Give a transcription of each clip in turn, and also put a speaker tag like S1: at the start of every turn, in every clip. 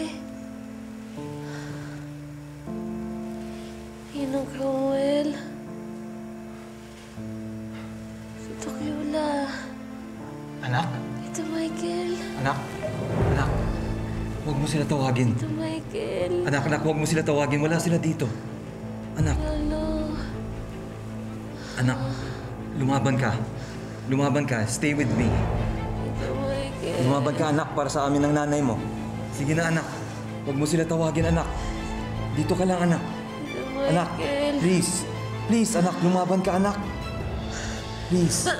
S1: Zoe. Ninong Cromwell. Tito Cleola.
S2: Anak?
S1: Tito Michael.
S2: Anak? Anak? Huwag mo sila tawagin.
S1: Tito Michael.
S2: Anak, huwag mo sila tawagin. Wala sila dito. Anak.
S1: Lolo.
S2: Anak, lumaban ka. Lumaban ka. Stay with me.
S1: Tito Michael.
S2: Lumaban ka, anak, para sa amin ng nanay mo. Sige na, anak. Huwag mo sila tawagin, anak. Dito ka lang, anak.
S1: Tito Michael.
S2: Anak, please. Please, anak, lumaban ka, anak. Please.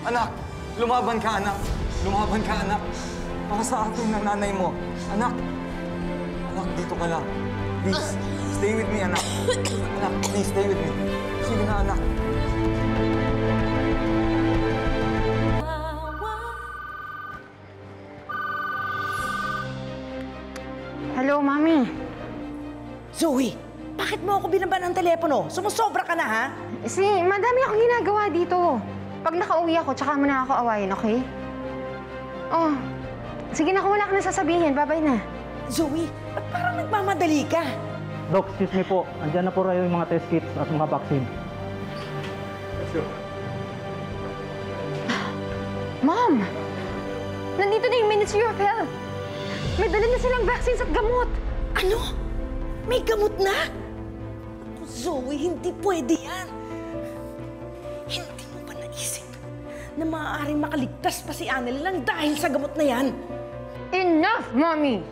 S2: Anak, lumaban ka, anak. Lumaban ka, anak. Para sa akin ng nanay mo. Anak. Anak, dito ka lang. Please, stay with me, anak. Anak, please, stay with me. Sige na, anak.
S3: Hello, Mami.
S4: Zoe, bakit mo ako binaban ng telepono? Sumusobra ka na, ha?
S3: Madami akong ginagawa dito. Pag nakauwi ako, tsaka mo na ako awayin, okay? Oh, sige na, kung wala ka na sasabihin. Bye-bye na.
S4: Zoe, ba't parang nagmamadali ka?
S5: Doc, excuse me po. Andiyan na po rayo yung mga test kits at mga vaccine.
S2: Let's go.
S3: Mom! Nandito na yung Ministry of Health. May dala na silang vaccines at gamot.
S4: Ano? May gamot na? Ako, Zoe, hindi pwede yan. Hindi mo ba naisip na maaaring makaligtas pa si Annalyn lang dahil sa gamot na yan?
S3: Enough, Mommy!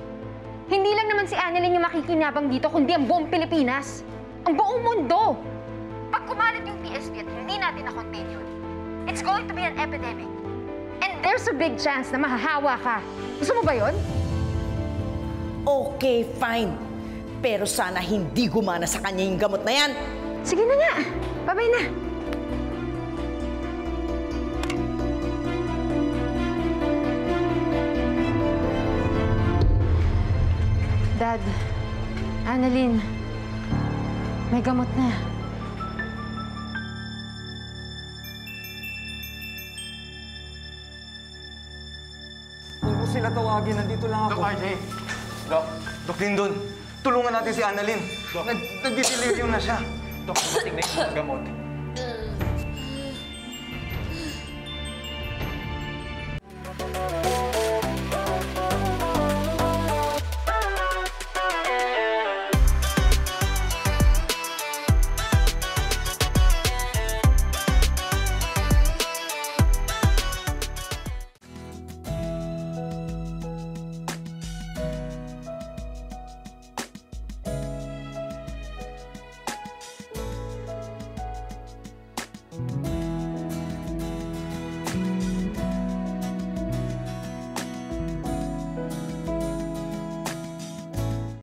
S3: Hindi lang naman si Annalyn yung makikinabang dito, kundi ang buong Pilipinas. Ang buong mundo! Pag kumalat yung PSP at hindi natin na-contain yun, it's going to be an epidemic. And there's a big chance na mahahawa ka. Gusto mo ba yun?
S4: Okay, fine. Pero sana hindi gumana sa kanya yung gamot na yan.
S3: Sige na nga. Bye-bye na. Dad, Annalyn, may gamot na.
S2: Huwag mo sila tawagin. Nandito lang ako.
S6: Doc RJ.
S2: Doc Lindon, tulungan natin si Annalyn. Nagdi-delirium na siya.
S6: Doc, dumating na yung gamot.